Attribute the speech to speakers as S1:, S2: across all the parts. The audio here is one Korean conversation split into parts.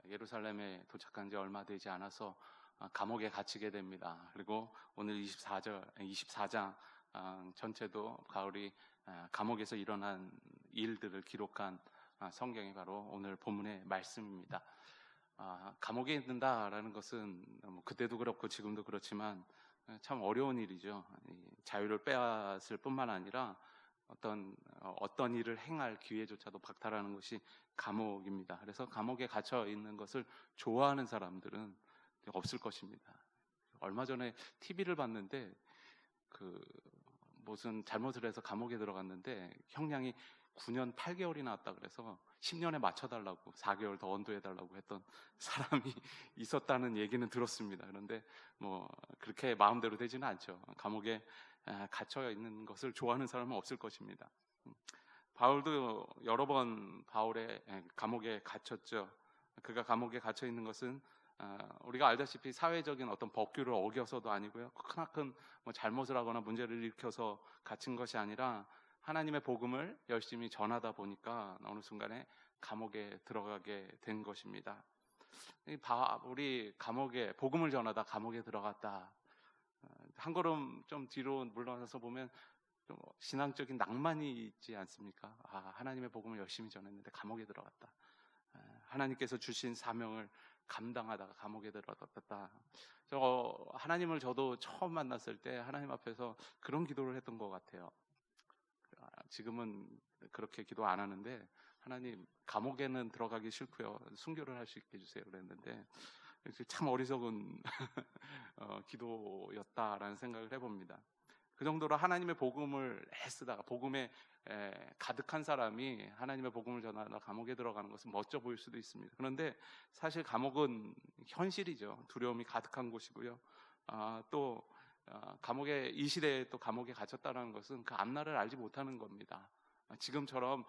S1: 예루살렘에 도착한 지 얼마 되지 않아서 감옥에 갇히게 됩니다. 그리고 오늘 24장 전체도 바울이 감옥에서 일어난 일들을 기록한 성경이 바로 오늘 본문의 말씀입니다. 감옥에 있는다라는 것은 그때도 그렇고 지금도 그렇지만 참 어려운 일이죠. 자유를 빼앗을 뿐만 아니라 어떤 일을 행할 기회조차도 박탈하는 것이 감옥입니다. 그래서 감옥에 갇혀 있는 것을 좋아하는 사람들은 없을 것입니다. 얼마 전에 TV를 봤는데 무슨 잘못을 해서 감옥에 들어갔는데 형량이 9년 8개월이 나왔다 그래서 10년에 맞춰달라고 4개월 더 언도해달라고 했던 사람이 있었다는 얘기는 들었습니다. 그런데 그렇게 마음대로 되지는 않죠. 감옥에 갇혀 있는 것을 좋아하는 사람은 없을 것입니다. 바울도 여러 번 바울의 감옥에 갇혔죠. 그가 감옥에 갇혀 있는 것은 우리가 알다시피 사회적인 어떤 법규를 어겨서도 아니고요, 크나큰 잘못을 하거나 문제를 일으켜서 갇힌 것이 아니라 하나님의 복음을 열심히 전하다 보니까 어느 순간에 감옥에 들어가게 된 것입니다. 우리 감옥에 복음을 전하다 감옥에 들어갔다. 한 걸음 좀 뒤로 물러나서 보면 좀 신앙적인 낭만이 있지 않습니까? 하나님의 복음을 열심히 전했는데 감옥에 들어갔다. 하나님께서 주신 사명을 감당하다가 감옥에 들어갔다. 하나님을 저도 처음 만났을 때 하나님 앞에서 그런 기도를 했던 것 같아요. 지금은 그렇게 기도 안 하는데, 하나님, 감옥에는 들어가기 싫고요, 순교를 할 수 있게 해주세요 그랬는데 참 어리석은 기도였다라는 생각을 해봅니다. 그 정도로 하나님의 복음을 애쓰다가 복음에 가득한 사람이 하나님의 복음을 전하다 감옥에 들어가는 것은 멋져 보일 수도 있습니다. 그런데 사실 감옥은 현실이죠. 두려움이 가득한 곳이고요. 또 감옥에, 이 시대에 또 감옥에 갇혔다는 것은 그 앞날을 알지 못하는 겁니다. 지금처럼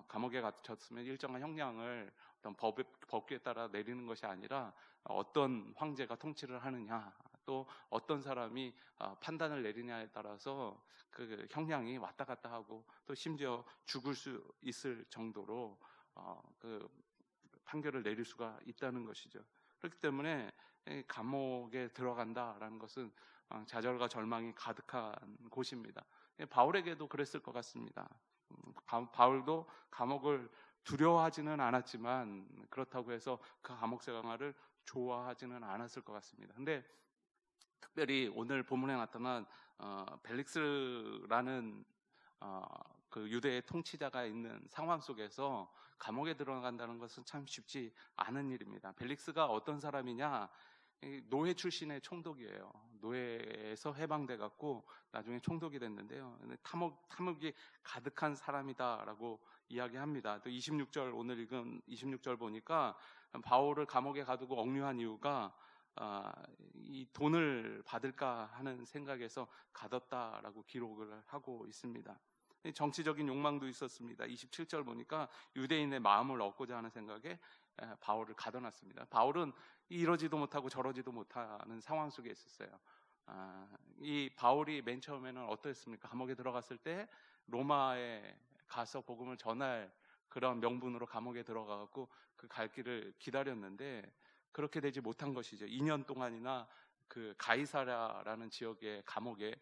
S1: 감옥에 갇혔으면 일정한 형량을 어떤 법규에 따라 내리는 것이 아니라 어떤 황제가 통치를 하느냐, 또 어떤 사람이 판단을 내리냐에 따라서 그 형량이 왔다 갔다 하고 또 심지어 죽을 수 있을 정도로 그 판결을 내릴 수가 있다는 것이죠. 그렇기 때문에 감옥에 들어간다라는 것은 좌절과 절망이 가득한 곳입니다. 바울에게도 그랬을 것 같습니다. 바울도 감옥을 두려워하지는 않았지만 그렇다고 해서 그 감옥 생활을 좋아하지는 않았을 것 같습니다. 근데 특별히 오늘 본문에 나타난 벨릭스라는 그 유대의 통치자가 있는 상황 속에서 감옥에 들어간다는 것은 참 쉽지 않은 일입니다. 벨릭스가 어떤 사람이냐? 노예 출신의 총독이에요. 노예에서 해방돼 갖고 나중에 총독이 됐는데요, 탐욕이 가득한 사람이다라고 이야기합니다. 또 26절, 오늘 읽은 26절 보니까 바울을 감옥에 가두고 억류한 이유가 이 돈을 받을까 하는 생각에서 가뒀다라고 기록을 하고 있습니다. 정치적인 욕망도 있었습니다. 27절 보니까 유대인의 마음을 얻고자 하는 생각에 바울을 가둬놨습니다. 바울은 이러지도 못하고 저러지도 못하는 상황 속에 있었어요. 이 바울이 맨 처음에는 어떠했습니까? 감옥에 들어갔을 때 로마에 가서 복음을 전할 그런 명분으로 감옥에 들어가고 그 갈 길을 기다렸는데 그렇게 되지 못한 것이죠. 2년 동안이나 그 가이사랴라는 지역의 감옥에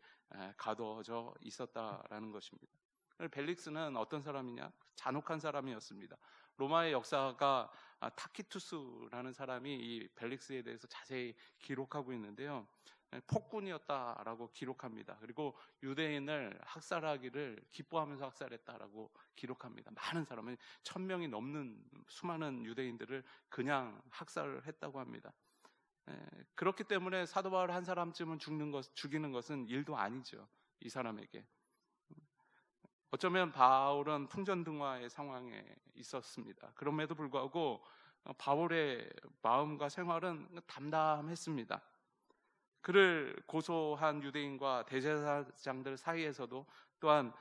S1: 가둬져 있었다라는 것입니다. 벨릭스는 어떤 사람이냐? 잔혹한 사람이었습니다. 로마의 역사가 타키투스라는 사람이 이 벨릭스에 대해서 자세히 기록하고 있는데요, 폭군이었다라고 기록합니다. 그리고 유대인을 학살하기를 기뻐하면서 학살했다라고 기록합니다. 많은 사람은 1000명이 넘는 수많은 유대인들을 그냥 학살을 했다고 합니다. 그렇기 때문에 사도 바울 한 사람쯤은 죽이는 것은 일도 아니죠, 이 사람에게. 어쩌면 바울은 풍전등화의 상황에 있었습니다. 그럼에도 불구하고 바울의 마음과 생활은 담담했습니다. 그를 고소한 유대인과 대제사장들 사이에서도, 또한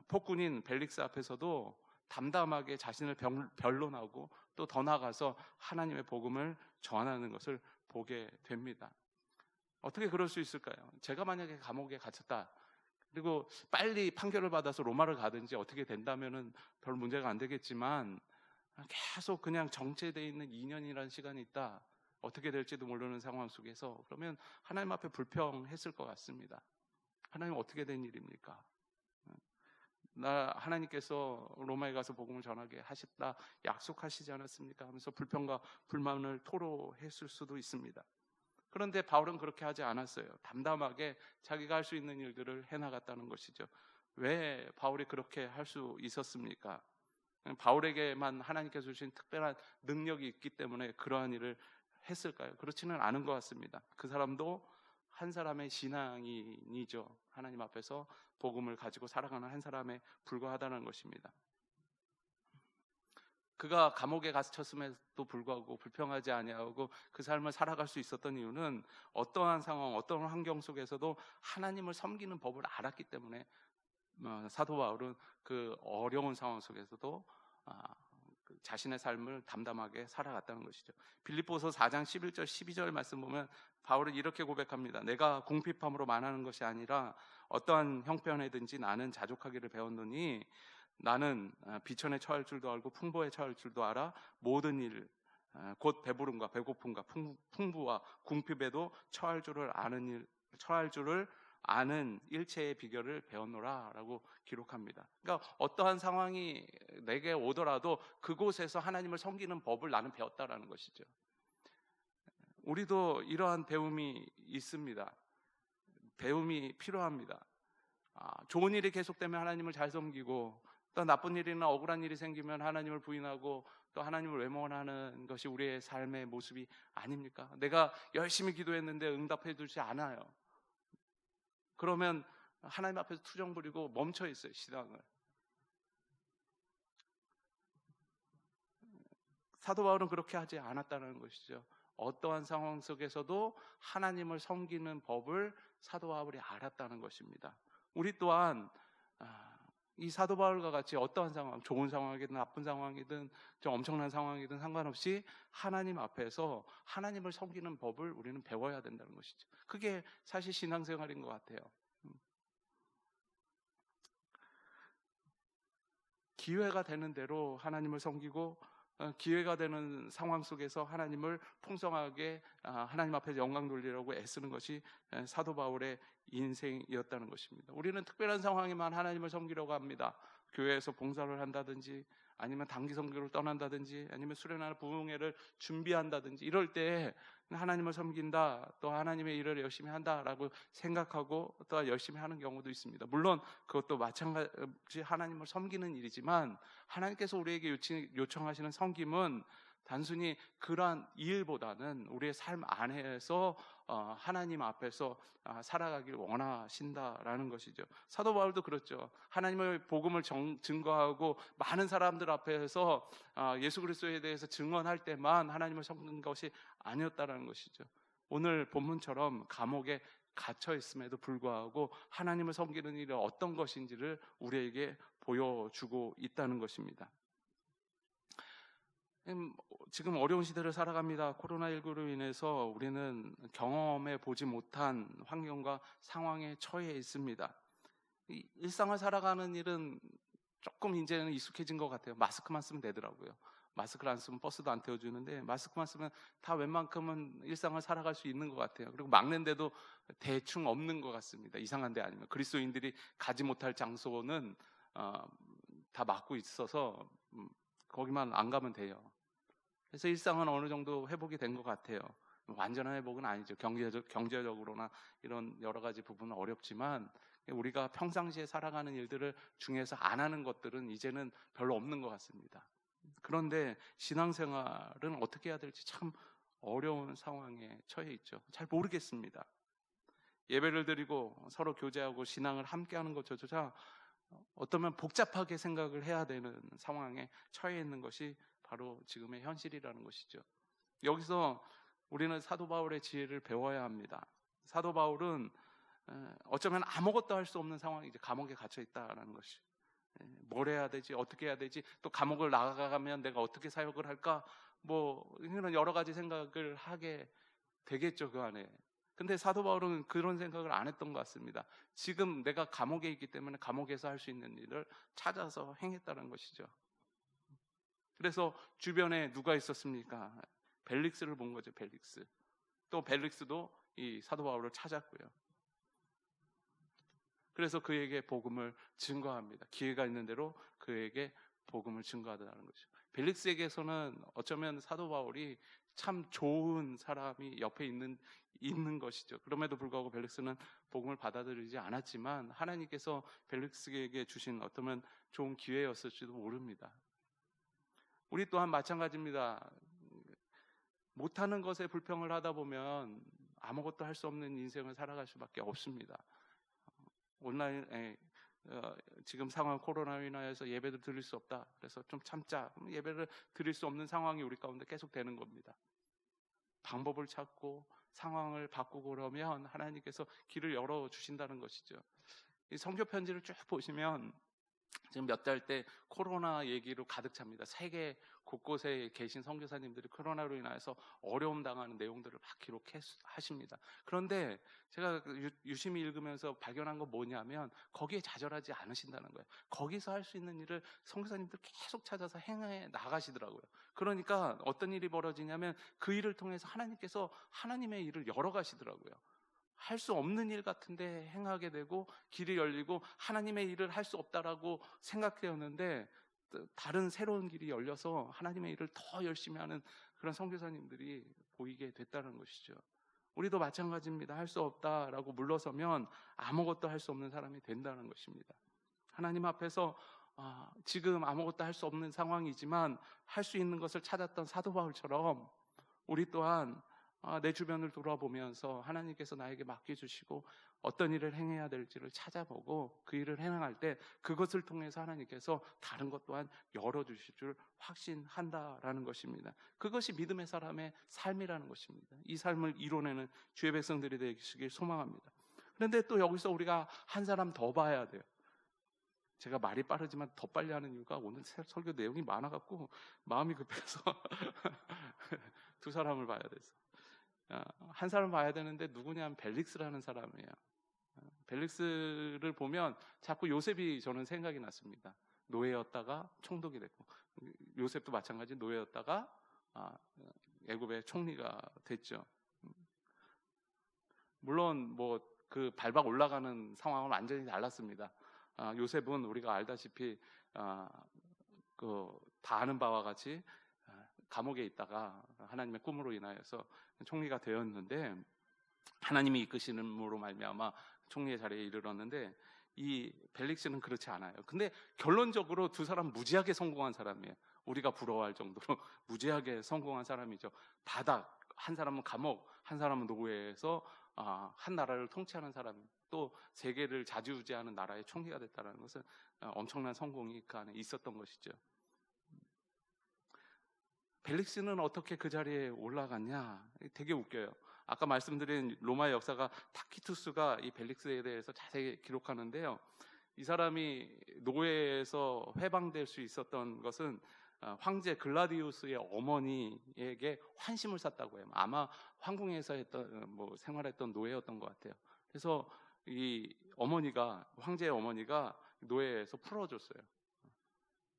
S1: 폭군인 벨릭스 앞에서도 담담하게 자신을 변론하고 또 더 나아가서 하나님의 복음을 전하는 것을 보게 됩니다. 어떻게 그럴 수 있을까요? 제가 만약에 감옥에 갇혔다, 그리고 빨리 판결을 받아서 로마를 가든지 어떻게 된다면은 별 문제가 안 되겠지만 계속 그냥 정체되어 있는 2년이라는 시간이 있다. 어떻게 될지도 모르는 상황 속에서 그러면 하나님 앞에 불평했을 것 같습니다. 하나님 어떻게 된 일입니까? 하나님께서 로마에 가서 복음을 전하게 하셨다 약속하시지 않았습니까? 하면서 불평과 불만을 토로했을 수도 있습니다. 그런데 바울은 그렇게 하지 않았어요. 담담하게 자기가 할 수 있는 일들을 해나갔다는 것이죠. 왜 바울이 그렇게 할 수 있었습니까? 바울에게만 하나님께서 주신 특별한 능력이 있기 때문에 그러한 일을 했을까요? 그렇지는 않은 것 같습니다. 그 사람도 한 사람의 신앙인이죠. 하나님 앞에서 복음을 가지고 살아가는 한 사람에 불과하다는 것입니다. 그가 감옥에 갇혔음에도 불구하고 불평하지 아니하고 그 삶을 살아갈 수 있었던 이유는 어떠한 상황, 어떠한 환경 속에서도 하나님을 섬기는 법을 알았기 때문에 사도 바울은 그 어려운 상황 속에서도 자신의 삶을 담담하게 살아갔다는 것이죠. 빌립보서 4장 11절 12절 말씀 보면 바울은 이렇게 고백합니다. 내가 궁핍함으로 말하는 것이 아니라 어떠한 형편에든지 나는 자족하기를 배웠노니 나는 비천에 처할 줄도 알고 풍부에 처할 줄도 알아 모든 일 곧 배부름과 배고픔과 풍부와 궁핍에도 처할 줄을 아는 일체의 비결을 배웠노라라고 기록합니다. 그러니까 어떠한 상황이 내게 오더라도 그곳에서 하나님을 섬기는 법을 나는 배웠다라는 것이죠. 우리도 이러한 배움이 있습니다. 배움이 필요합니다. 좋은 일이 계속되면 하나님을 잘 섬기고 또 나쁜 일이나 억울한 일이 생기면 하나님을 부인하고 또 하나님을 외면하는 것이 우리의 삶의 모습이 아닙니까? 내가 열심히 기도했는데 응답해 주지 않아요. 그러면 하나님 앞에서 투정 부리고 멈춰 있어요, 신앙을. 사도 바울은 그렇게 하지 않았다는 것이죠. 어떠한 상황 속에서도 하나님을 섬기는 법을 사도 바울이 알았다는 것입니다. 우리 또한 이 사도 바울과 같이 어떠한 상황, 좋은 상황이든 나쁜 상황이든 좀 엄청난 상황이든 상관없이 하나님 앞에서 하나님을 섬기는 법을 우리는 배워야 된다는 것이죠. 그게 사실 신앙생활인 것 같아요. 기회가 되는 대로 하나님을 섬기고 기회가 되는 상황 속에서 하나님을 풍성하게 하나님 앞에서 영광 돌리려고 애쓰는 것이 사도 바울의 인생이었다는 것입니다. 우리는 특별한 상황에만 하나님을 섬기려고 합니다. 교회에서 봉사를 한다든지 아니면 단기 선교를 떠난다든지 아니면 수련회나 부흥회를 준비한다든지 이럴 때 하나님을 섬긴다, 또 하나님의 일을 열심히 한다라고 생각하고 또 열심히 하는 경우도 있습니다. 물론 그것도 마찬가지 하나님을 섬기는 일이지만 하나님께서 우리에게 요청하시는 섬김은 단순히 그러한 일보다는 우리의 삶 안에서 하나님 앞에서 살아가길 원하신다라는 것이죠. 사도 바울도 그렇죠. 하나님의 복음을 증거하고 많은 사람들 앞에서 예수 그리스도에 대해서 증언할 때만 하나님을 섬긴 것이 아니었다라는 것이죠. 오늘 본문처럼 감옥에 갇혀 있음에도 불구하고 하나님을 섬기는 일이 어떤 것인지를 우리에게 보여주고 있다는 것입니다. 지금 어려운 시대를 살아갑니다. 코로나19로 인해서 우리는 경험해 보지 못한 환경과 상황에 처해 있습니다. 일상을 살아가는 일은 조금 이제는 익숙해진 것 같아요. 마스크만 쓰면 되더라고요. 마스크를 안 쓰면 버스도 안 태워주는데 마스크만 쓰면 다 웬만큼은 일상을 살아갈 수 있는 것 같아요. 그리고 막는데도 대충 없는 것 같습니다. 이상한 데 아니면 그리스도인들이 가지 못할 장소는 다 막고 있어서 거기만 안 가면 돼요. 그래서 일상은 어느 정도 회복이 된 것 같아요. 완전한 회복은 아니죠. 경제적으로나 이런 여러 가지 부분은 어렵지만 우리가 평상시에 살아가는 일들을 중에서 안 하는 것들은 이제는 별로 없는 것 같습니다. 그런데 신앙생활은 어떻게 해야 될지 참 어려운 상황에 처해 있죠. 잘 모르겠습니다. 예배를 드리고 서로 교제하고 신앙을 함께하는 것조차 어쩌면 복잡하게 생각을 해야 되는 상황에 처해 있는 것이 바로 지금의 현실이라는 것이죠. 여기서 우리는 사도 바울의 지혜를 배워야 합니다. 사도 바울은 어쩌면 아무것도 할 수 없는 상황이 이제 감옥에 갇혀 있다라는 것이. 뭘 해야 되지? 어떻게 해야 되지? 또 감옥을 나가면 내가 어떻게 사역을 할까? 이런 여러 가지 생각을 하게 되겠죠, 그 안에. 근데 사도 바울은 그런 생각을 안 했던 것 같습니다. 지금 내가 감옥에 있기 때문에 감옥에서 할 수 있는 일을 찾아서 행했다는 것이죠. 그래서 주변에 누가 있었습니까? 벨릭스를 본 거죠. 벨릭스. 또 벨릭스도 이 사도 바울을 찾았고요. 그래서 그에게 복음을 증거합니다. 기회가 있는 대로 그에게 복음을 증거하다는 거죠. 벨릭스에게서는 어쩌면 사도 바울이 참 좋은 사람이 옆에 있는 것이죠. 그럼에도 불구하고 벨릭스는 복음을 받아들이지 않았지만 하나님께서 벨릭스에게 주신 어쩌면 좋은 기회였을지도 모릅니다. 우리 또한 마찬가지입니다. 못하는 것에 불평을 하다 보면 아무것도 할 수 없는 인생을 살아갈 수밖에 없습니다. 온라인에 지금 상황 코로나로 인하여서 예배를 드릴 수 없다. 그래서 좀 참자. 예배를 드릴 수 없는 상황이 우리 가운데 계속 되는 겁니다. 방법을 찾고 상황을 바꾸고 그러면 하나님께서 길을 열어주신다는 것이죠. 이 성경 편지를 쭉 보시면 지금 몇 달 때 코로나 얘기로 가득 찹니다. 세계 곳곳에 계신 선교사님들이 코로나로 인해서 어려움 당하는 내용들을 막 기록하십니다. 그런데 제가 유심히 읽으면서 발견한 건 뭐냐면 거기에 좌절하지 않으신다는 거예요. 거기서 할 수 있는 일을 선교사님들 계속 찾아서 행해 나가시더라고요. 그러니까 어떤 일이 벌어지냐면 그 일을 통해서 하나님께서 하나님의 일을 열어가시더라고요. 할 수 없는 일 같은데 행하게 되고 길이 열리고 하나님의 일을 할 수 없다라고 생각되었는데 다른 새로운 길이 열려서 하나님의 일을 더 열심히 하는 그런 선교사님들이 보이게 됐다는 것이죠. 우리도 마찬가지입니다. 할 수 없다라고 물러서면 아무것도 할 수 없는 사람이 된다는 것입니다. 하나님 앞에서 지금 아무것도 할 수 없는 상황이지만 할 수 있는 것을 찾았던 사도 바울처럼 우리 또한 내 주변을 돌아보면서 하나님께서 나에게 맡겨주시고 어떤 일을 행해야 될지를 찾아보고 그 일을 행할 때 그것을 통해서 하나님께서 다른 것 또한 열어주실 줄 확신한다라는 것입니다. 그것이 믿음의 사람의 삶이라는 것입니다. 이 삶을 이뤄내는 주의 백성들이 되시길 소망합니다. 그런데 또 여기서 우리가 한 사람 더 봐야 돼요. 제가 말이 빠르지만 더 빨리 하는 이유가 오늘 설교 내용이 많아갖고 마음이 급해서 두 사람을 봐야 돼서 한 사람 봐야 되는데 누구냐면 벨릭스라는 사람이에요. 벨릭스를 보면 자꾸 요셉이 저는 생각이 났습니다. 노예였다가 총독이 됐고 요셉도 마찬가지 노예였다가 애굽의 총리가 됐죠. 물론 뭐 그 발박 올라가는 상황은 완전히 달랐습니다. 요셉은 우리가 알다시피 그 다 아는 바와 같이 감옥에 있다가 하나님의 꿈으로 인하여서 총리가 되었는데 하나님이 이끄시는으로 말미암아 총리의 자리에 이르렀는데 이 벨릭스는 그렇지 않아요. 근데 결론적으로 두 사람 무지하게 성공한 사람이에요. 우리가 부러워할 정도로 무지하게 성공한 사람이죠. 바닥, 한 사람은 감옥, 한 사람은 노예에서 한 나라를 통치하는 사람, 또 세계를 좌지우지하는 나라의 총리가 됐다는 것은 엄청난 성공이 그 안에 있었던 것이죠. 벨릭스는 어떻게 그 자리에 올라갔냐? 되게 웃겨요. 아까 말씀드린 로마의 역사가 타키투스가 이 벨릭스에 대해서 자세히 기록하는데요. 이 사람이 노예에서 해방될 수 있었던 것은 황제 글라디우스의 어머니에게 환심을 샀다고 해요. 아마 황궁에서 생활했던 노예였던 것 같아요. 그래서 이 어머니가 황제의 어머니가 노예에서 풀어줬어요.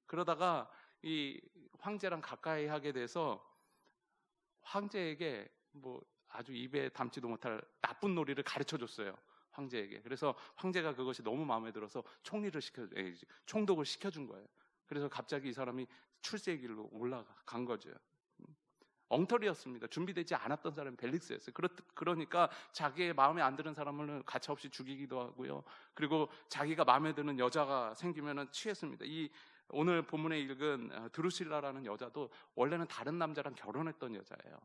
S1: 그러다가 이 황제랑 가까이 하게 돼서 황제에게 아주 입에 담지도 못할 나쁜 놀이를 가르쳐 줬어요. 황제에게. 그래서 황제가 그것이 너무 마음에 들어서 총독을 시켜준 거예요. 그래서 갑자기 이 사람이 출세의 길로 올라간 거죠. 엉터리였습니다. 준비되지 않았던 사람이 벨릭스였어요. 그러니까 자기의 마음에 안 드는 사람을 가차없이 죽이기도 하고요. 그리고 자기가 마음에 드는 여자가 생기면 취했습니다. 이 오늘 본문에 읽은 드루실라라는 여자도 원래는 다른 남자랑 결혼했던 여자예요.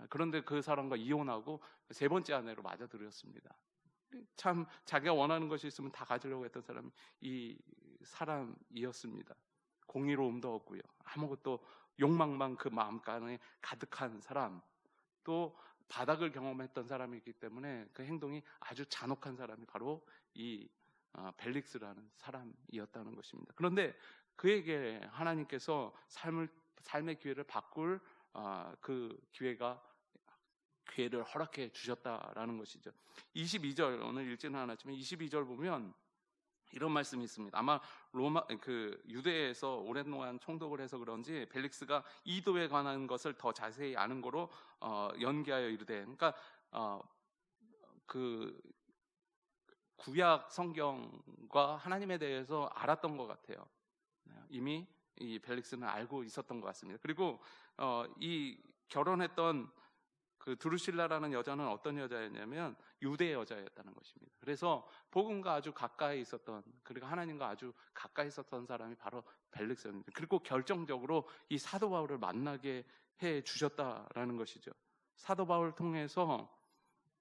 S1: 그런데 그 사람과 이혼하고 세 번째 아내로 맞아들였습니다. 참 자기가 원하는 것이 있으면 다 가지려고 했던 사람이 이 사람이었습니다. 공의로움도 없고요. 아무것도 욕망만 그 마음간에 가득한 사람, 또 바닥을 경험했던 사람이기 때문에 그 행동이 아주 잔혹한 사람이 바로 이 벨릭스라는 사람이었다는 것입니다. 그런데 그에게 하나님께서 삶의 기회를 바꿀 그 기회를 허락해 주셨다라는 것이죠. 22절 오늘 읽지는 않았지만 22절 보면 이런 말씀이 있습니다. 아마 유대에서 오랫동안 총독을 해서 그런지 벨릭스가 이도에 관한 것을 더 자세히 아는 거로 연기하여 이르되, 그러니까 그 구약 성경과 하나님에 대해서 알았던 것 같아요. 이미 이 벨릭스는 알고 있었던 것 같습니다. 그리고 이 결혼했던 그 드루실라라는 여자는 어떤 여자였냐면 유대 여자였다는 것입니다. 그래서 복음과 아주 가까이 있었던, 그리고 하나님과 아주 가까이 있었던 사람이 바로 벨릭스였습니다. 그리고 결정적으로 이 사도 바울을 만나게 해 주셨다라는 것이죠. 사도 바울을 통해서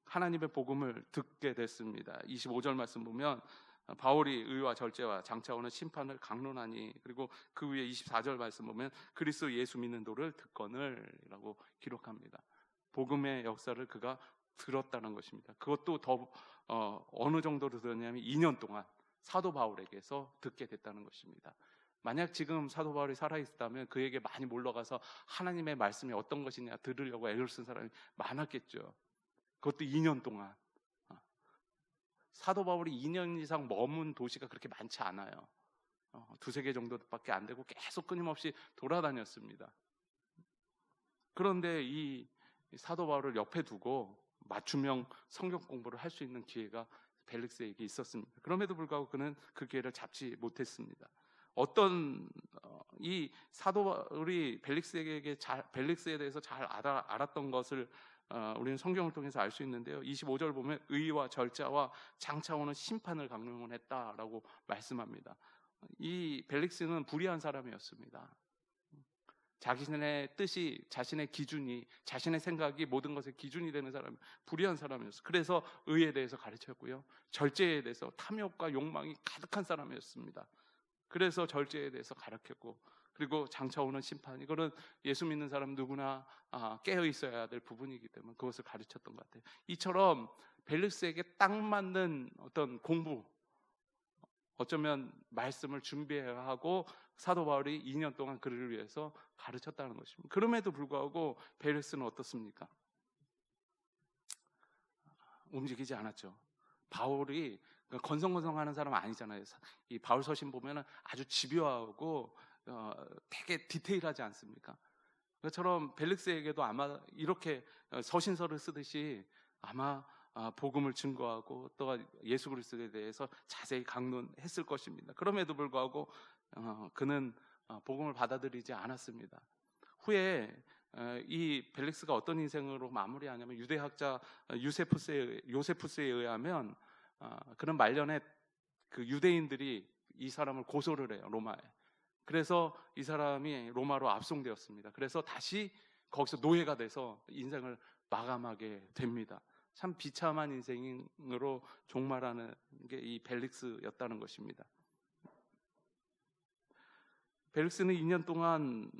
S1: 하나님의 복음을 듣게 됐습니다. 25절 말씀 보면 바울이 의와 절제와 장차오는 심판을 강론하니, 그리고 그 위에 24절 말씀 보면 그리스도 예수 믿는 도를 듣거늘 이라고 기록합니다. 복음의 역사를 그가 들었다는 것입니다. 그것도 더 어느 정도로 들었냐면 2년 동안 사도 바울에게서 듣게 됐다는 것입니다. 만약 지금 사도 바울이 살아있다면 그에게 많이 몰러가서 하나님의 말씀이 어떤 것이냐 들으려고 애를 쓴 사람이 많았겠죠. 그것도 2년 동안. 사도 바울이 2년 이상 머문 도시가 그렇게 많지 않아요. 두세 개 정도밖에 안 되고 계속 끊임없이 돌아다녔습니다. 그런데 이 사도 바울을 옆에 두고 맞춤형 성경 공부를 할 수 있는 기회가 벨릭스에게 있었습니다. 그럼에도 불구하고 그는 그 기회를 잡지 못했습니다. 이 사도 바울이 벨릭스에 대해서 잘 알았던 것을 우리는 성경을 통해서 알 수 있는데요. 25절 보면 의와 절자와 장차오는 심판을 강론했다라고 말씀합니다. 이 벨릭스는 불의한 사람이었습니다. 자신의 뜻이, 자신의 기준이, 자신의 생각이 모든 것의 기준이 되는 사람, 불의한 사람이었어요. 그래서 의에 대해서 가르쳤고요, 절제에 대해서 탐욕과 욕망이 가득한 사람이었습니다. 그래서 절제에 대해서 가르쳤고, 그리고 장차오는 심판, 이거는 예수 믿는 사람 누구나 깨어 있어야 될 부분이기 때문에 그것을 가르쳤던 것 같아요. 이처럼 벨릭스에게 딱 맞는 어떤 공부, 어쩌면 말씀을 준비해야 하고 사도 바울이 2년 동안 그를 위해서 가르쳤다는 것입니다. 그럼에도 불구하고 벨릭스는 어떻습니까? 움직이지 않았죠. 바울이 건성건성하는 사람 아니잖아요. 이 바울 서신 보면 아주 집요하고 되게 디테일하지 않습니까? 그처럼 벨릭스에게도 아마 이렇게 서신서를 쓰듯이 아마 복음을 증거하고 또 예수 그리스도에 대해서 자세히 강론했을 것입니다. 그럼에도 불구하고 그는 복음을 받아들이지 않았습니다. 후에 이 벨릭스가 어떤 인생으로 마무리하냐면, 유대학자 요세푸스에 의하면 그런 말년에 그 유대인들이 이 사람을 고소를 해요, 로마에. 그래서 이 사람이 로마로 압송되었습니다. 그래서 다시 거기서 노예가 돼서 인생을 마감하게 됩니다. 참 비참한 인생으로 종말하는 게 이 벨릭스였다는 것입니다. 벨릭스는 2년 동안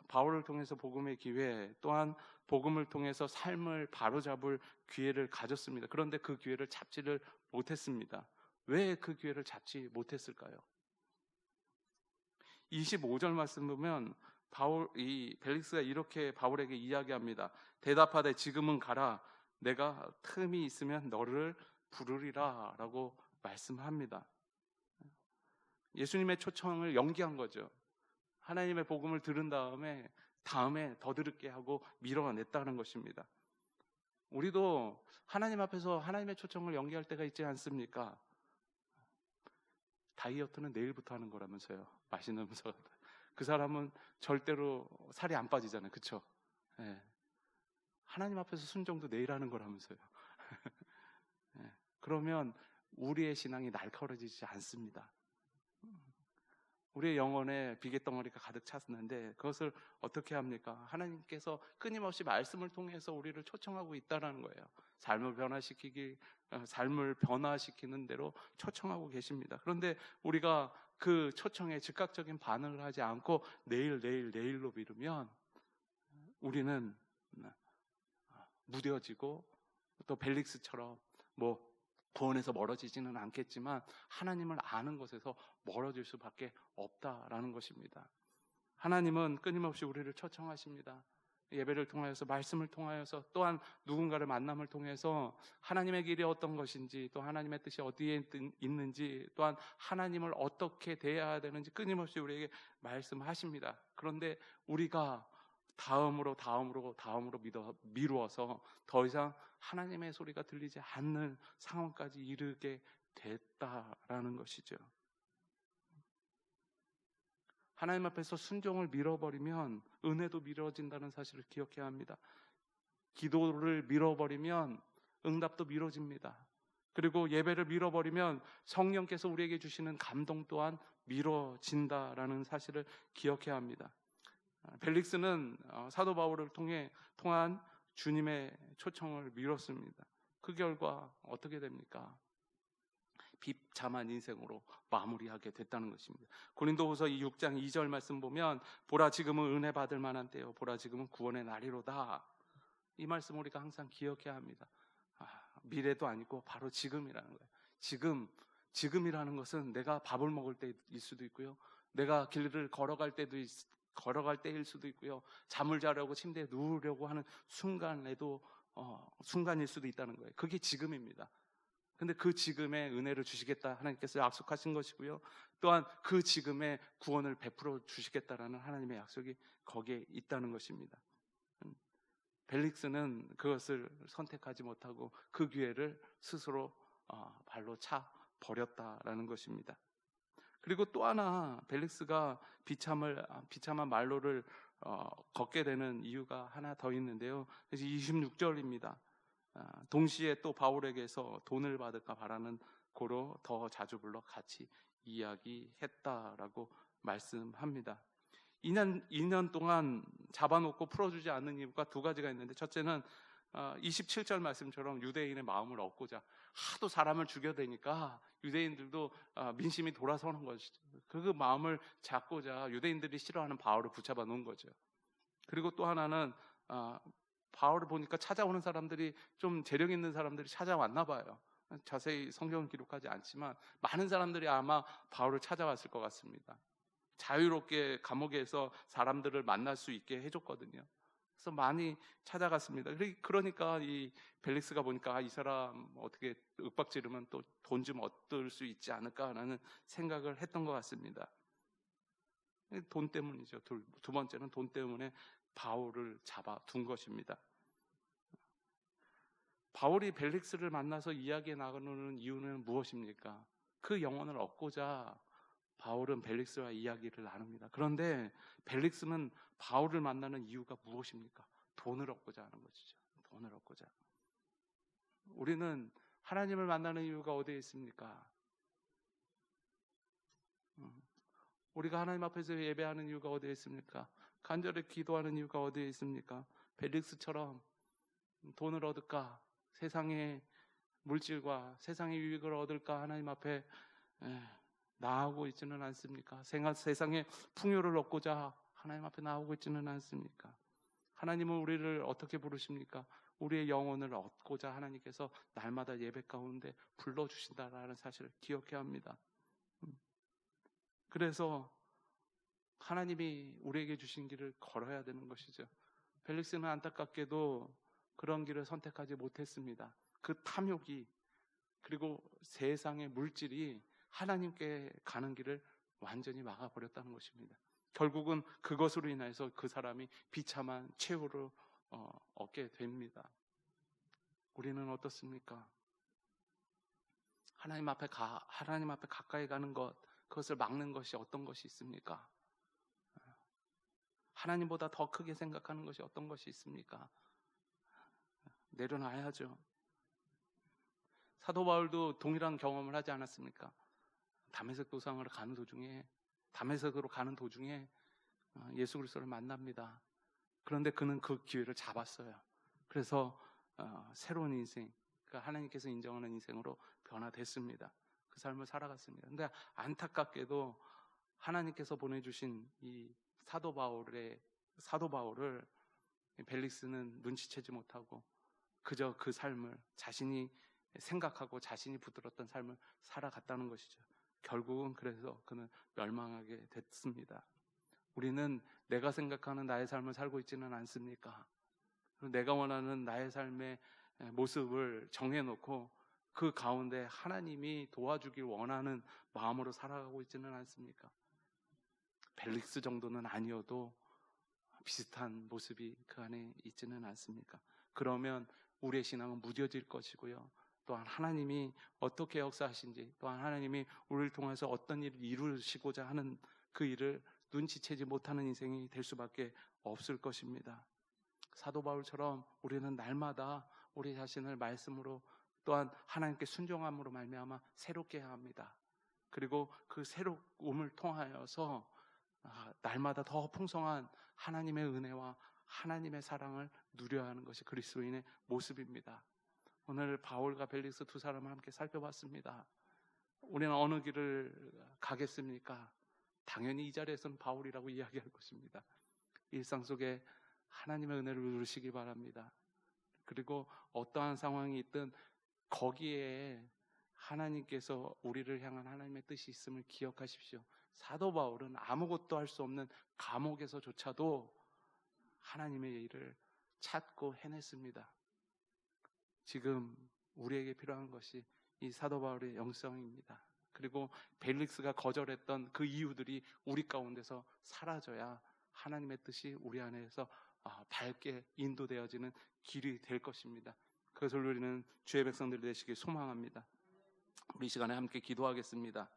S1: 바울을 통해서 복음의 기회, 또한 복음을 통해서 삶을 바로잡을 기회를 가졌습니다. 그런데 그 기회를 잡지를 못했습니다. 왜 그 기회를 잡지 못했을까요? 25절 말씀 보면 이 벨릭스가 이렇게 바울에게 이야기합니다. 대답하되 지금은 가라. 내가 틈이 있으면 너를 부르리라 라고 말씀합니다. 예수님의 초청을 연기한 거죠. 하나님의 복음을 들은 다음에 더 들을게 하고 밀어냈다는 것입니다. 우리도 하나님 앞에서 하나님의 초청을 연기할 때가 있지 않습니까? 다이어트는 내일부터 하는 거라면서요. 맛있는 음식. 그 사람은 절대로 살이 안 빠지잖아요. 그렇죠? 네. 하나님 앞에서 순종도 내일 하는 거라면서요. 네. 그러면 우리의 신앙이 날카로워지지 않습니다. 우리의 영혼에 비계덩어리가 가득 찼는데 그것을 어떻게 합니까? 하나님께서 끊임없이 말씀을 통해서 우리를 초청하고 있다는 거예요. 삶을 변화시키는 대로 초청하고 계십니다. 그런데 우리가 그 초청에 즉각적인 반응을 하지 않고 내일로 미루면 우리는 무뎌지고, 또 벨릭스처럼 구원에서 멀어지지는 않겠지만 하나님을 아는 것에서 멀어질 수밖에 없다라는 것입니다. 하나님은 끊임없이 우리를 초청하십니다. 예배를 통하여서, 말씀을 통하여서, 또한 누군가를 만남을 통해서 하나님의 길이 어떤 것인지, 또 하나님의 뜻이 어디에 있는지, 또한 하나님을 어떻게 대해야 되는지 끊임없이 우리에게 말씀하십니다. 그런데 우리가 다음으로 미루어서 더 이상 하나님의 소리가 들리지 않는 상황까지 이르게 됐다라는 것이죠. 하나님 앞에서 순종을 밀어버리면 은혜도 미뤄진다는 사실을 기억해야 합니다. 기도를 밀어버리면 응답도 미뤄집니다. 그리고 예배를 밀어버리면 성령께서 우리에게 주시는 감동 또한 미뤄진다라는 사실을 기억해야 합니다. 벨릭스는 사도 바울을 통한 주님의 초청을 미뤘습니다. 그 결과 어떻게 됩니까? 비참한 인생으로 마무리하게 됐다는 것입니다. 고린도후서 6장 2절 말씀 보면, 보라 지금은 은혜 받을 만한 때요, 보라 지금은 구원의 날이로다. 이 말씀 우리가 항상 기억해야 합니다. 미래도 아니고 바로 지금이라는 거예요. 지금이라는 것은 내가 밥을 먹을 때일 수도 있고요, 내가 길을 걸어갈 때일 수도 있고요, 잠을 자려고 침대에 누우려고 하는 순간일 수도 있다는 거예요. 그게 지금입니다. 근데 그 지금에 은혜를 주시겠다 하나님께서 약속하신 것이고요, 또한 그 지금에 구원을 베풀어 주시겠다라는 하나님의 약속이 거기에 있다는 것입니다. 벨릭스는 그것을 선택하지 못하고 그 기회를 스스로 발로 차 버렸다라는 것입니다. 그리고 또 하나, 벨릭스가 비참한 말로를 걷게 되는 이유가 하나 더 있는데요. 그래서 26절입니다. 동시에 또 바울에게서 돈을 받을까 바라는 고로 더 자주 불러 같이 이야기했다라고 말씀합니다. 2년 동안 잡아놓고 풀어주지 않는 이유가 두 가지가 있는데, 첫째는 27절 말씀처럼 유대인의 마음을 얻고자 하도 사람을 죽여대니까 유대인들도 민심이 돌아서는 것이죠. 그 마음을 잡고자 유대인들이 싫어하는 바울을 붙잡아 놓은 거죠. 그리고 또 하나는 바울을 보니까 찾아오는 사람들이 좀 재력 있는 사람들이 찾아왔나 봐요. 자세히 성경은 기록하지 않지만 많은 사람들이 아마 바울을 찾아왔을 것 같습니다. 자유롭게 감옥에서 사람들을 만날 수 있게 해줬거든요. 그래서 많이 찾아갔습니다. 그러니까 이 벨릭스가 보니까 이 사람 어떻게 윽박지르면 또 돈 좀 얻을 수 있지 않을까라는 생각을 했던 것 같습니다. 돈 때문이죠. 두 번째는 돈 때문에 바울을 잡아둔 것입니다. 바울이 벨릭스를 만나서 이야기해 나가는 이유는 무엇입니까? 그 영혼을 얻고자 바울은 벨릭스와 이야기를 나눕니다. 그런데 벨릭스는 바울을 만나는 이유가 무엇입니까? 돈을 얻고자 하는 것이죠. 돈을 얻고자. 우리는 하나님을 만나는 이유가 어디에 있습니까? 우리가 하나님 앞에서 예배하는 이유가 어디에 있습니까? 간절히 기도하는 이유가 어디에 있습니까? 벨릭스처럼 돈을 얻을까? 세상의 물질과 세상의 유익을 얻을까? 하나님 앞에 나아오고 있지는 않습니까? 세상의 풍요를 얻고자 하나님 앞에 나오고 있지는 않습니까? 하나님은 우리를 어떻게 부르십니까? 우리의 영혼을 얻고자 하나님께서 날마다 예배 가운데 불러주신다라는 사실을 기억해야 합니다. 그래서 하나님이 우리에게 주신 길을 걸어야 되는 것이죠. 벨릭스는 안타깝게도 그런 길을 선택하지 못했습니다. 그 탐욕이, 그리고 세상의 물질이 하나님께 가는 길을 완전히 막아버렸다는 것입니다. 결국은 그것으로 인해서 그 사람이 비참한 최후를 얻게 됩니다. 우리는 어떻습니까? 하나님 앞에 가까이 가는 것, 그것을 막는 것이 어떤 것이 있습니까? 하나님보다 더 크게 생각하는 것이 어떤 것이 있습니까? 내려놔야죠. 사도 바울도 동일한 경험을 하지 않았습니까? 다메섹으로 가는 도중에 예수 그리스도를 만납니다. 그런데 그는 그 기회를 잡았어요. 그래서 새로운 인생, 그러니까 하나님께서 인정하는 인생으로 변화됐습니다. 그 삶을 살아갔습니다. 그런데 안타깝게도 하나님께서 보내주신 이 사도 바울을 벨릭스는 눈치채지 못하고 그저 그 삶을 자신이 생각하고 자신이 붙들었던 삶을 살아갔다는 것이죠. 결국은 그래서 그는 멸망하게 됐습니다. 우리는 내가 생각하는 나의 삶을 살고 있지는 않습니까? 내가 원하는 나의 삶의 모습을 정해놓고 그 가운데 하나님이 도와주길 원하는 마음으로 살아가고 있지는 않습니까? 벨릭스 정도는 아니어도 비슷한 모습이 그 안에 있지는 않습니까? 그러면 우리의 신앙은 무뎌질 것이고요. 또한 하나님이 어떻게 역사하신지, 또한 하나님이 우리를 통해서 어떤 일을 이루시고자 하는 그 일을 눈치채지 못하는 인생이 될 수밖에 없을 것입니다. 사도 바울처럼 우리는 날마다 우리 자신을 말씀으로 또한 하나님께 순종함으로 말미암아 새롭게 해야 합니다. 그리고 그 새로움을 통하여서 날마다 더 풍성한 하나님의 은혜와 하나님의 사랑을 누려야 하는 것이 그리스도인의 모습입니다. 오늘 바울과 벨릭스 두 사람을 함께 살펴봤습니다. 우리는 어느 길을 가겠습니까? 당연히 이 자리에서는 바울이라고 이야기할 것입니다. 일상 속에 하나님의 은혜를 누리시기 바랍니다. 그리고 어떠한 상황이 있든 거기에 하나님께서 우리를 향한 하나님의 뜻이 있음을 기억하십시오. 사도 바울은 아무것도 할 수 없는 감옥에서조차도 하나님의 일을 찾고 해냈습니다. 지금 우리에게 필요한 것이 이 사도 바울의 영성입니다. 그리고 벨릭스가 거절했던 그 이유들이 우리 가운데서 사라져야 하나님의 뜻이 우리 안에서 밝게 인도되어지는 길이 될 것입니다. 그것을 우리는 주의 백성들이 되시길 소망합니다. 우리 이 시간에 함께 기도하겠습니다.